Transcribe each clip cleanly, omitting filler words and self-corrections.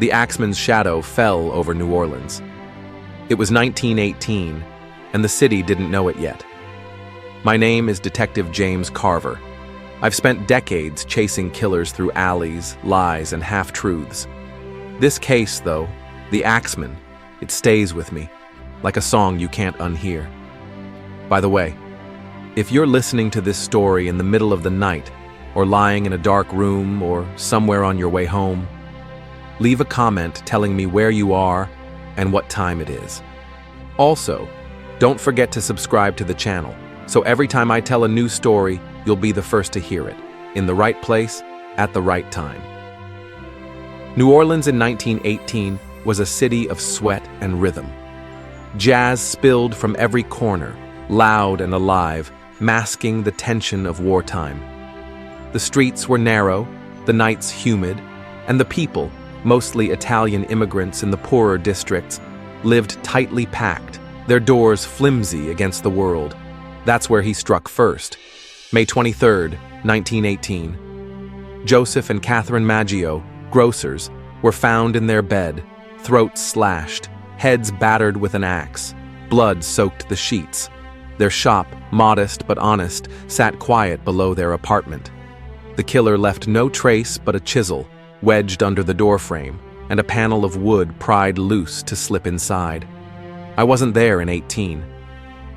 The Axeman's shadow fell over New Orleans. It was 1918, and the city didn't know it yet. My name is Detective James Carver. I've spent decades chasing killers through alleys, lies, and half-truths. This case, though, the Axeman, it stays with me, like a song you can't unhear. By the way, if you're listening to this story in the middle of the night, or lying in a dark room, or somewhere on your way home, leave a comment telling me where you are and what time it is. Also, don't forget to subscribe to the channel, so every time I tell a new story, you'll be the first to hear it, in the right place, at the right time. New Orleans in 1918 was a city of sweat and rhythm. Jazz spilled from every corner, loud and alive, masking the tension of wartime. The streets were narrow, the nights humid, and the people, mostly Italian immigrants in the poorer districts, lived tightly packed, their doors flimsy against the world. That's where he struck first. May 23, 1918. Joseph and Catherine Maggio, grocers, were found in their bed, throats slashed, heads battered with an axe. Blood soaked the sheets. Their shop, modest but honest, sat quiet below their apartment. The killer left no trace but a chisel, wedged under the doorframe, and a panel of wood pried loose to slip inside. I wasn't there in 18.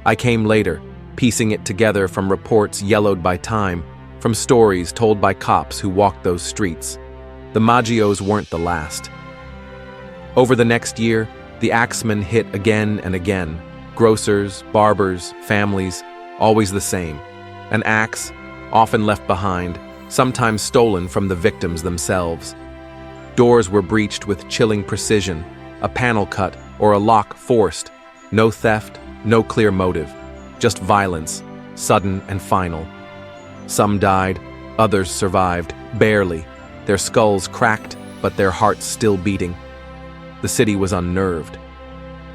I came later, piecing it together from reports yellowed by time, from stories told by cops who walked those streets. The Maggios weren't the last. Over the next year, the Axeman hit again and again. Grocers, barbers, families, always the same. An axe, often left behind, sometimes stolen from the victims themselves. Doors were breached with chilling precision, a panel cut or a lock forced. No theft, no clear motive, just violence, sudden and final. Some died, others survived, barely, their skulls cracked, but their hearts still beating. The city was unnerved.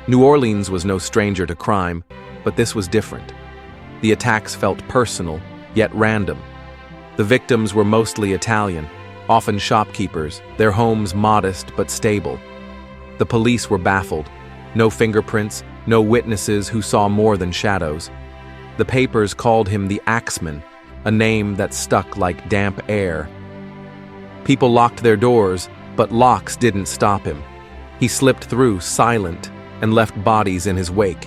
New Orleans was no stranger to crime, but this was different. The attacks felt personal, yet random. The victims were mostly Italian, often shopkeepers, their homes modest but stable. The police were baffled. No fingerprints, no witnesses who saw more than shadows. The papers called him the Axeman, a name that stuck like damp air. People locked their doors, but locks didn't stop him. He slipped through, silent, and left bodies in his wake.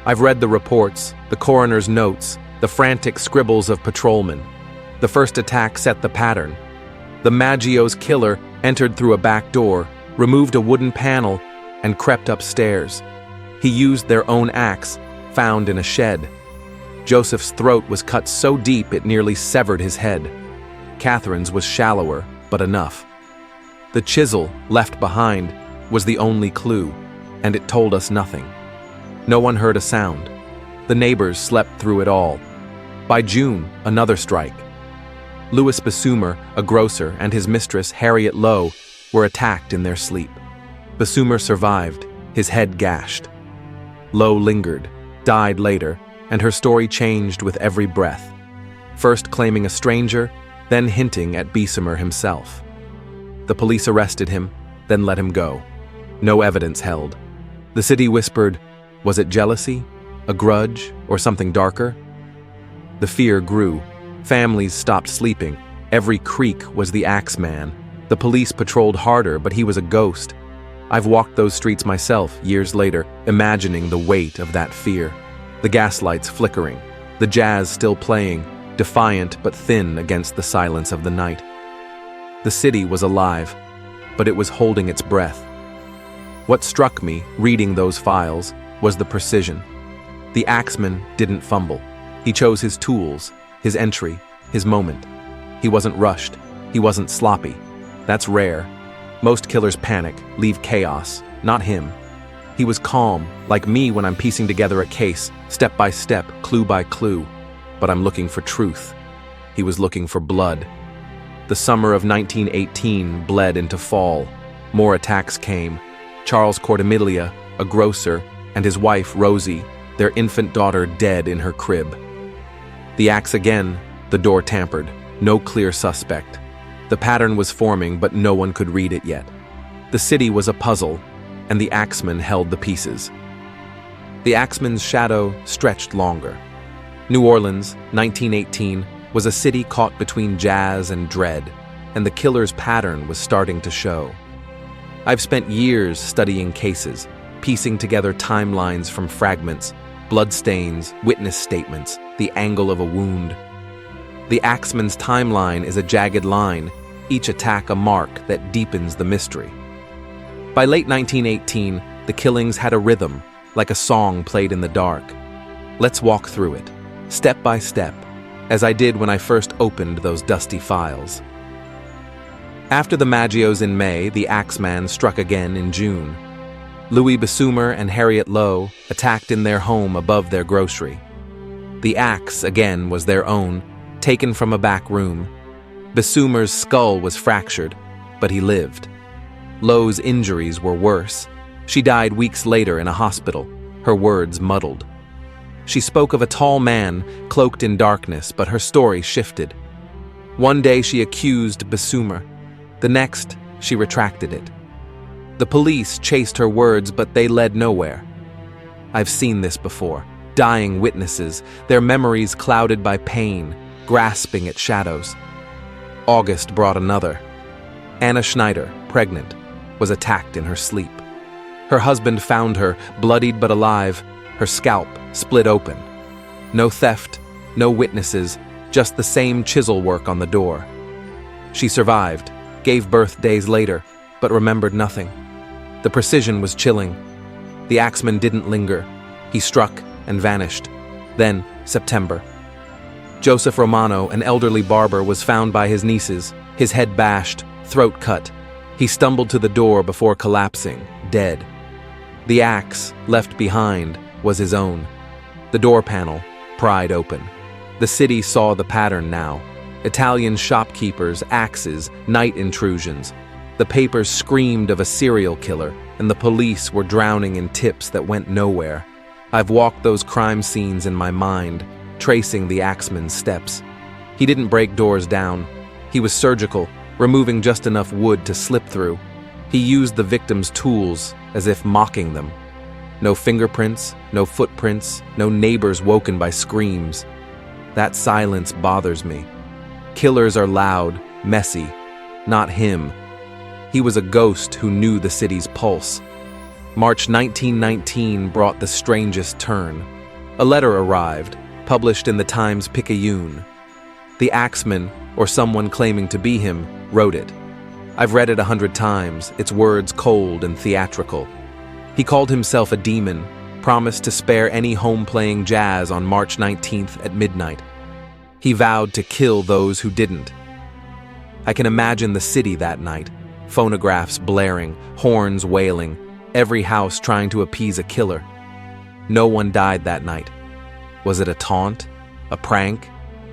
I've read the reports, the coroner's notes, the frantic scribbles of patrolmen. The first attack set the pattern. The Maggio's killer entered through a back door, removed a wooden panel, and crept upstairs. He used their own axe, found in a shed. Joseph's throat was cut so deep it nearly severed his head. Catherine's was shallower, but enough. The chisel, left behind, was the only clue, and it told us nothing. No one heard a sound. The neighbors slept through it all. By June, another strike. Louis Bessumer, a grocer, and his mistress, Harriet Lowe, were attacked in their sleep. Bessumer survived, his head gashed. Lowe lingered, died later, and her story changed with every breath, first claiming a stranger, then hinting at Bessumer himself. The police arrested him, then let him go. No evidence held. The city whispered, was it jealousy, a grudge, or something darker? The fear grew. Families stopped sleeping. Every creak was the Axeman. The police patrolled harder, but he was a ghost. I've walked those streets myself, years later, imagining the weight of that fear. The gaslights flickering, the jazz still playing, defiant but thin against the silence of the night. The city was alive, but it was holding its breath. What struck me, reading those files, was the precision. The Axeman didn't fumble. He chose his tools, his entry, his moment. He wasn't rushed. He wasn't sloppy. That's rare. Most killers panic, leave chaos. Not him. He was calm, like me when I'm piecing together a case, step by step, clue by clue. But I'm looking for truth. He was looking for blood. The summer of 1918 bled into fall. More attacks came. Charles Cortamilia, a grocer, and his wife, Rosie, their infant daughter dead in her crib. The axe again, the door tampered. No clear suspect. The pattern was forming, but no one could read it yet. The city was a puzzle, and the Axeman held the pieces. The Axeman's shadow stretched longer. New Orleans, 1918, was a city caught between jazz and dread, and the killer's pattern was starting to show. I've spent years studying cases, piecing together timelines from fragments, bloodstains, witness statements, the angle of a wound. The Axeman's timeline is a jagged line, each attack a mark that deepens the mystery. By late 1918, the killings had a rhythm, like a song played in the dark. Let's walk through it, step by step, as I did when I first opened those dusty files. After the Maggios in May, the Axeman struck again in June. Louis Bessumer and Harriet Lowe attacked in their home above their grocery. The axe, again, was their own, taken from a back room. Bessumer's skull was fractured, but he lived. Lowe's injuries were worse. She died weeks later in a hospital, her words muddled. She spoke of a tall man, cloaked in darkness, but her story shifted. One day she accused Bessumer. The next, she retracted it. The police chased her words, but they led nowhere. I've seen this before. Dying witnesses, their memories clouded by pain, grasping at shadows. August brought another. Anna Schneider, pregnant, was attacked in her sleep. Her husband found her, bloodied but alive, her scalp split open. No theft, no witnesses, just the same chisel work on the door. She survived, gave birth days later, but remembered nothing. The precision was chilling. The Axeman didn't linger. He struck and vanished. Then, September. Joseph Romano, an elderly barber, was found by his nieces, his head bashed, throat cut. He stumbled to the door before collapsing, dead. The axe, left behind, was his own. The door panel, pried open. The city saw the pattern now. Italian shopkeepers, axes, night intrusions. The papers screamed of a serial killer, and the police were drowning in tips that went nowhere. I've walked those crime scenes in my mind, tracing the Axeman's steps. He didn't break doors down. He was surgical, removing just enough wood to slip through. He used the victim's tools, as if mocking them. No fingerprints, no footprints, no neighbors woken by screams. That silence bothers me. Killers are loud, messy. Not him. He was a ghost who knew the city's pulse. March 1919 brought the strangest turn. A letter arrived, published in the Times-Picayune. The Axeman, or someone claiming to be him, wrote it. I've read it 100 times, its words cold and theatrical. He called himself a demon, promised to spare any home playing jazz on March 19th at midnight. He vowed to kill those who didn't. I can imagine the city that night, phonographs blaring, horns wailing, every house trying to appease a killer. No one died that night. Was it a taunt? A prank?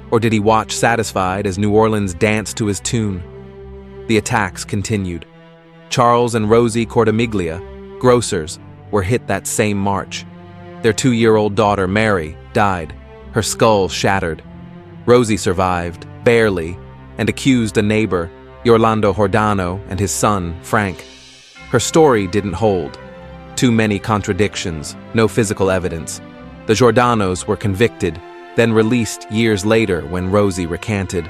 Or did he watch satisfied as New Orleans danced to his tune? The attacks continued. Charles and Rosie Cortimiglia, grocers, were hit that same March. Their 2-year-old daughter, Mary, died, her skull shattered. Rosie survived, barely, and accused a neighbor, Orlando Jordano, and his son, Frank. Her story didn't hold. Too many contradictions, no physical evidence. The Jordanos were convicted, then released years later when Rosie recanted.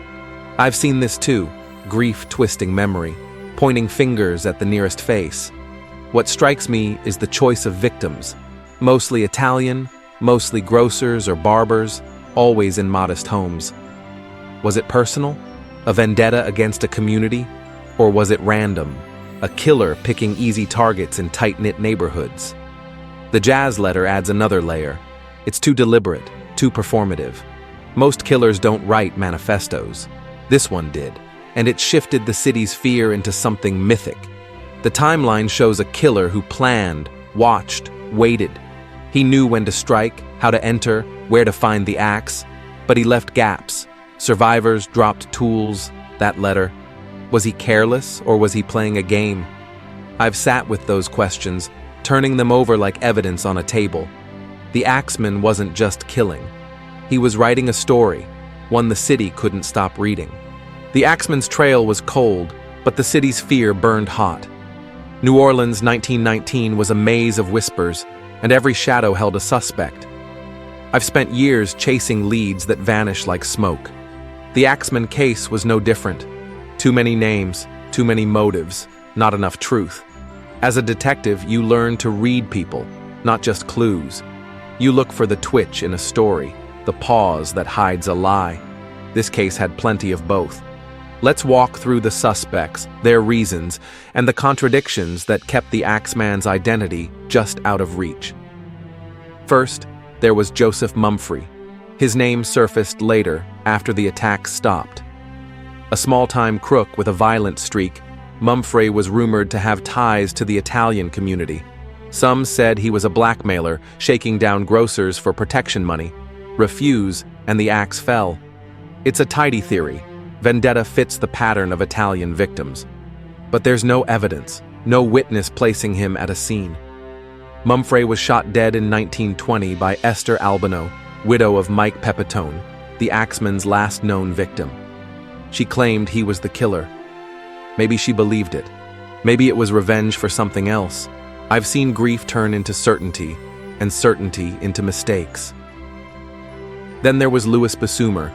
I've seen this too, grief twisting memory, pointing fingers at the nearest face. What strikes me is the choice of victims, mostly Italian, mostly grocers or barbers, always in modest homes. Was it personal? A vendetta against a community? Or was it random? A killer picking easy targets in tight-knit neighborhoods? The jazz letter adds another layer. It's too deliberate, too performative. Most killers don't write manifestos. This one did, and it shifted the city's fear into something mythic. The timeline shows a killer who planned, watched, waited. He knew when to strike, how to enter, where to find the axe, but he left gaps. Survivors dropped tools, that letter. Was he careless, or was he playing a game? I've sat with those questions, turning them over like evidence on a table. The Axeman wasn't just killing. He was writing a story, one the city couldn't stop reading. The Axeman's trail was cold, but the city's fear burned hot. New Orleans, 1919 was a maze of whispers, and every shadow held a suspect. I've spent years chasing leads that vanish like smoke. The Axeman case was no different. Too many names, too many motives, not enough truth. As a detective, you learn to read people, not just clues. You look for the twitch in a story, the pause that hides a lie. This case had plenty of both. Let's walk through the suspects, their reasons, and the contradictions that kept the Axeman's identity just out of reach. First, there was Joseph Mumfree. His name surfaced later, after the attack stopped. A small-time crook with a violent streak, Mumfree was rumored to have ties to the Italian community. Some said he was a blackmailer, shaking down grocers for protection money. Refuse, and the axe fell. It's a tidy theory. Vendetta fits the pattern of Italian victims. But there's no evidence, no witness placing him at a scene. Mumfree was shot dead in 1920 by Esther Albano, widow of Mike Pepitone, the Axeman's last known victim. She claimed he was the killer. Maybe she believed it. Maybe it was revenge for something else. I've seen grief turn into certainty, and certainty into mistakes. Then there was Louis Bessumer,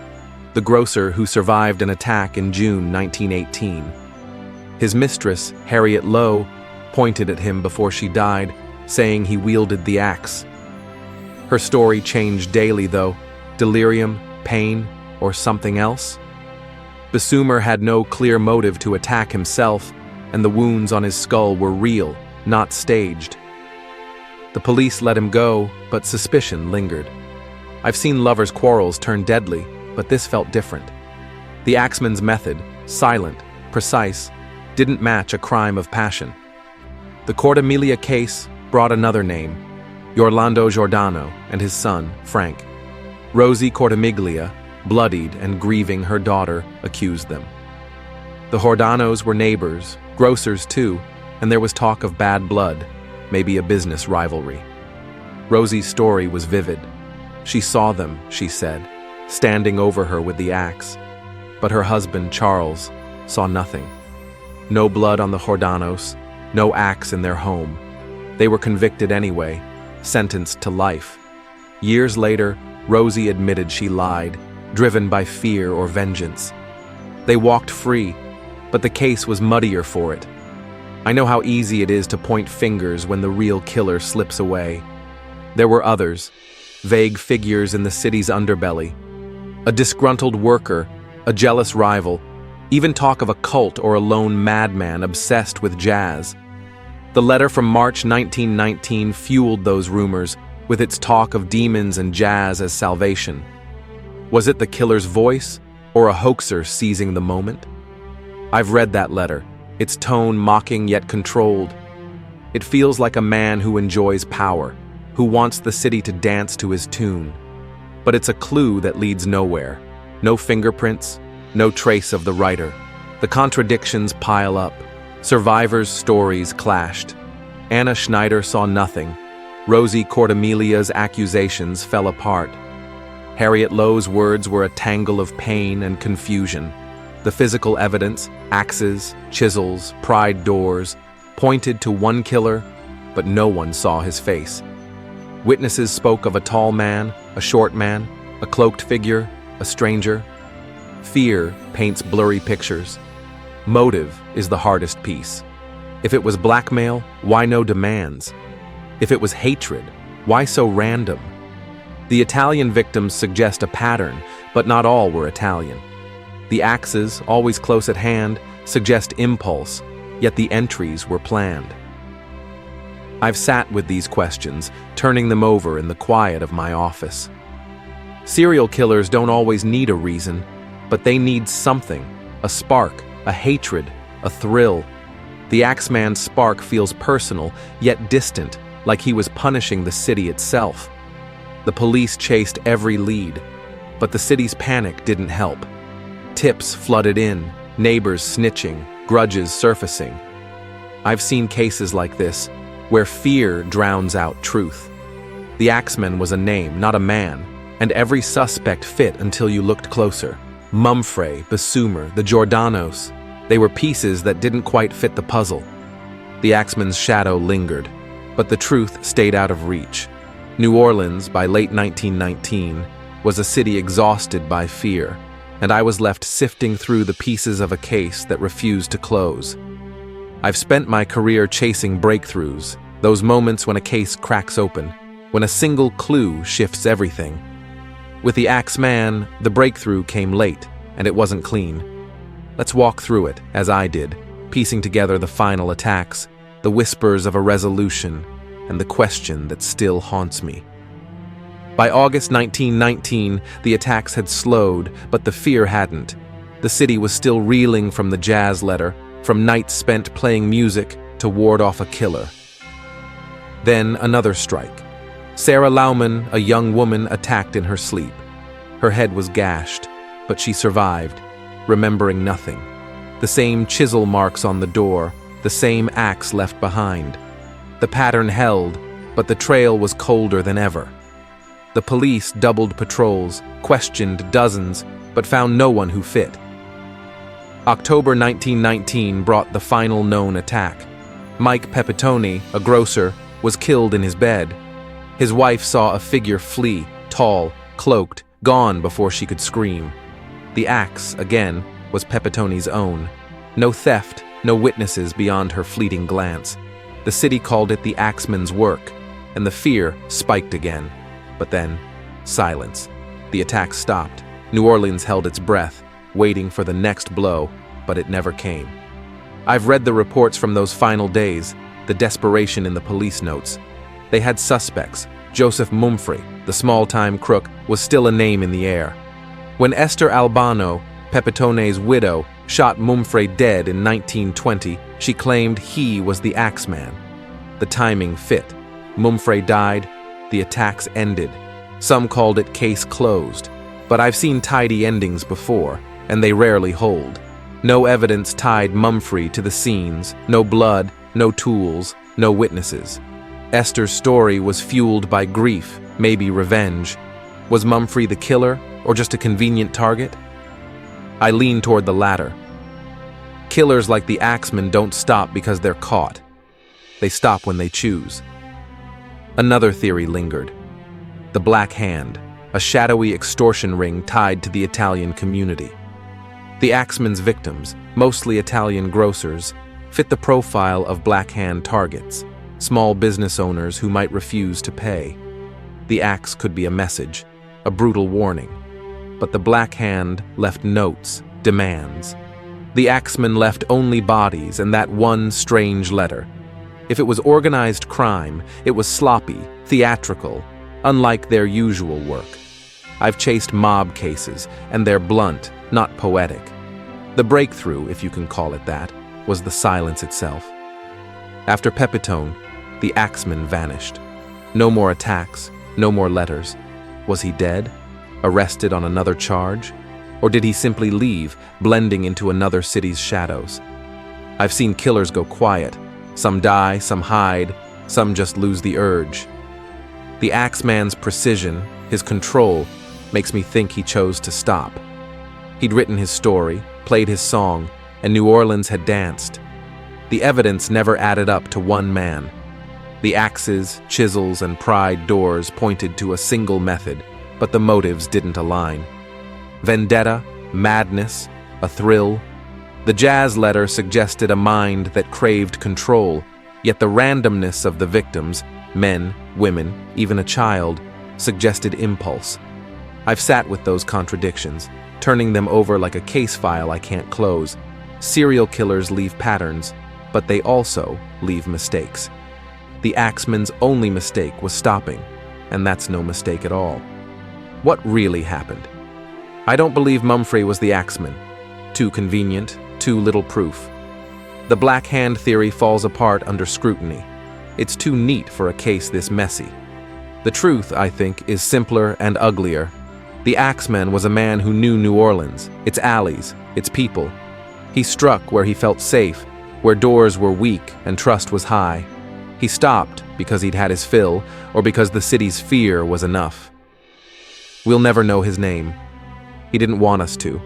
the grocer who survived an attack in June 1918. His mistress, Harriet Lowe, pointed at him before she died, saying he wielded the axe. Her story changed daily, though. Delirium, pain, or something else? Bessumer had no clear motive to attack himself, and the wounds on his skull were real, not staged. The police let him go, but suspicion lingered. I've seen lovers' quarrels turn deadly, but this felt different. The Axeman's method, silent, precise, didn't match a crime of passion. The Cordemelia case brought another name, Orlando Giordano and his son, Frank. Rosie Cortemiglia, bloodied and grieving her daughter, accused them. The Giordanos were neighbors, grocers too, and there was talk of bad blood, maybe a business rivalry. Rosie's story was vivid. She saw them, she said, standing over her with the axe. But her husband, Charles, saw nothing. No blood on the Giordanos, no axe in their home. They were convicted anyway, sentenced to life. Years later, Rosie admitted she lied, driven by fear or vengeance. They walked free, but the case was muddier for it. I know how easy it is to point fingers when the real killer slips away. There were others, vague figures in the city's underbelly. A disgruntled worker, a jealous rival, even talk of a cult or a lone madman obsessed with jazz. The letter from March 1919 fueled those rumors, with its talk of demons and jazz as salvation. Was it the killer's voice, or a hoaxer seizing the moment? I've read that letter, its tone mocking yet controlled. It feels like a man who enjoys power, who wants the city to dance to his tune. But it's a clue that leads nowhere. No fingerprints, no trace of the writer. The contradictions pile up. Survivors' stories clashed. Anna Schneider saw nothing. Rosie Cortemilia's accusations fell apart. Harriet Lowe's words were a tangle of pain and confusion. The physical evidence, axes, chisels, pried doors, pointed to one killer, but no one saw his face. Witnesses spoke of a tall man, a short man, a cloaked figure, a stranger. Fear paints blurry pictures. Motive is the hardest piece. If it was blackmail, why no demands? If it was hatred, why so random? The Italian victims suggest a pattern, but not all were Italian. The axes, always close at hand, suggest impulse, yet the entries were planned. I've sat with these questions, turning them over in the quiet of my office. Serial killers don't always need a reason, but they need something, a spark, a hatred, a thrill. The Axeman's spark feels personal, yet distant, like he was punishing the city itself. The police chased every lead, but the city's panic didn't help. Tips flooded in, neighbors snitching, grudges surfacing. I've seen cases like this, where fear drowns out truth. The Axeman was a name, not a man, and every suspect fit until you looked closer. Mumfree, Bessumer, the Giordanos, they were pieces that didn't quite fit the puzzle. The Axeman's shadow lingered, but the truth stayed out of reach. New Orleans, by late 1919, was a city exhausted by fear, and I was left sifting through the pieces of a case that refused to close. I've spent my career chasing breakthroughs, those moments when a case cracks open, when a single clue shifts everything. With the Axeman, the breakthrough came late, and it wasn't clean. Let's walk through it, as I did, piecing together the final attacks, the whispers of a resolution, and the question that still haunts me. By August 1919, the attacks had slowed, but the fear hadn't. The city was still reeling from the jazz letter, from nights spent playing music to ward off a killer. Then another strike. Sarah Lauman, a young woman, attacked in her sleep. Her head was gashed, but she survived, remembering nothing. The same chisel marks on the door, the same axe left behind. The pattern held, but the trail was colder than ever. The police doubled patrols, questioned dozens, but found no one who fit. October 1919 brought the final known attack. Mike Pepitone, a grocer, was killed in his bed. His wife saw a figure flee, tall, cloaked, gone before she could scream. The axe, again, was Pepitone's own. No theft, no witnesses beyond her fleeting glance. The city called it the Axeman's work, and the fear spiked again. But then, silence. The attack stopped. New Orleans held its breath, waiting for the next blow, but it never came. I've read the reports from those final days, the desperation in the police notes. They had suspects. Joseph Mumfre, the small-time crook, was still a name in the air. When Esther Albano, Pepitone's widow, shot Mumfre dead in 1920, she claimed he was the Axeman. The timing fit. Mumfre died, the attacks ended. Some called it case closed, but I've seen tidy endings before, and they rarely hold. No evidence tied Mumfre to the scenes, no blood, no tools, no witnesses. Esther's story was fueled by grief, maybe revenge. Was Mumfre the killer, or just a convenient target? I lean toward the latter. Killers like the Axeman don't stop because they're caught. They stop when they choose. Another theory lingered. The Black Hand, a shadowy extortion ring tied to the Italian community. The Axeman's victims, mostly Italian grocers, fit the profile of Black Hand targets, small business owners who might refuse to pay. The axe could be a message, a brutal warning. But the Black Hand left notes, demands. The Axeman left only bodies and that one strange letter. If it was organized crime, it was sloppy, theatrical, unlike their usual work. I've chased mob cases, and they're blunt, not poetic. The breakthrough, if you can call it that, was the silence itself. After Pepitone, the Axeman vanished. No more attacks, no more letters. Was he dead? Arrested on another charge? Or did he simply leave, blending into another city's shadows? I've seen killers go quiet. Some die, some hide, some just lose the urge. The Axeman's precision, his control, makes me think he chose to stop. He'd written his story, played his song, and New Orleans had danced. The evidence never added up to one man. The axes, chisels, and pried doors pointed to a single method, but the motives didn't align. Vendetta, madness, a thrill. The jazz letter suggested a mind that craved control, yet the randomness of the victims, men, women, even a child, suggested impulse. I've sat with those contradictions, turning them over like a case file I can't close. Serial killers leave patterns, but they also leave mistakes. The Axeman's only mistake was stopping, and that's no mistake at all. What really happened? I don't believe Mumfre was the Axeman. Too convenient, too little proof. The Black Hand theory falls apart under scrutiny. It's too neat for a case this messy. The truth, I think, is simpler and uglier. The Axeman was a man who knew New Orleans, its alleys, its people. He struck where he felt safe, where doors were weak and trust was high. He stopped because he'd had his fill, or because the city's fear was enough. We'll never know his name. He didn't want us to.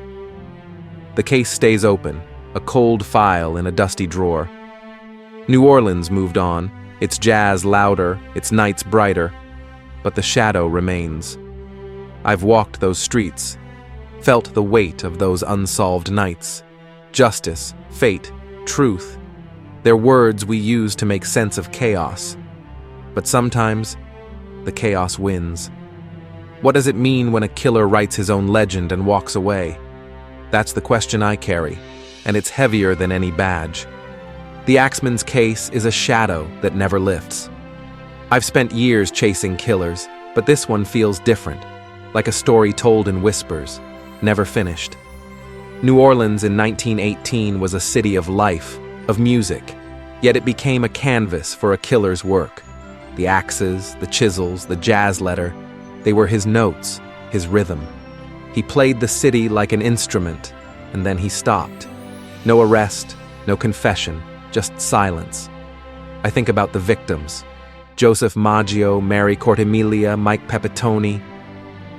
The case stays open, a cold file in a dusty drawer. New Orleans moved on, its jazz louder, its nights brighter, but the shadow remains. I've walked those streets, felt the weight of those unsolved nights. Justice, fate, truth. They're words we use to make sense of chaos. But sometimes, the chaos wins. What does it mean when a killer writes his own legend and walks away? That's the question I carry, and it's heavier than any badge. The Axeman's case is a shadow that never lifts. I've spent years chasing killers, but this one feels different, like a story told in whispers, never finished. New Orleans in 1918 was a city of life, of music, yet it became a canvas for a killer's work. The axes, the chisels, the jazz letter, they were his notes, his rhythm. He played the city like an instrument, and then he stopped. No arrest, no confession, just silence. I think about the victims. Joseph Maggio, Mary Cortemilia, Mike Pepitone.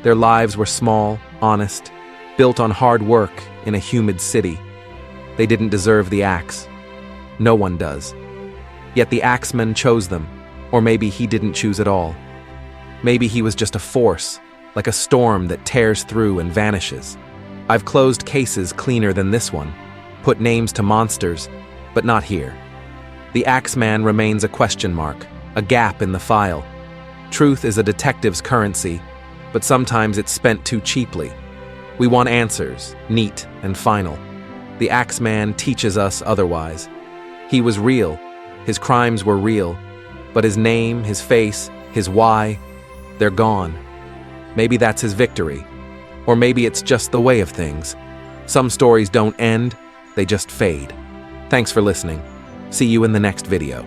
Their lives were small, honest, built on hard work in a humid city. They didn't deserve the axe. No one does. Yet the Axeman chose them, or maybe he didn't choose at all. Maybe he was just a force, like a storm that tears through and vanishes. I've closed cases cleaner than this one, put names to monsters, but not here. The Axeman remains a question mark, a gap in the file. Truth is a detective's currency, but sometimes it's spent too cheaply. We want answers, neat and final. The Axeman teaches us otherwise. He was real, his crimes were real, but his name, his face, his why, they're gone. Maybe that's his victory, or maybe it's just the way of things. Some stories don't end, they just fade. Thanks for listening. See you in the next video.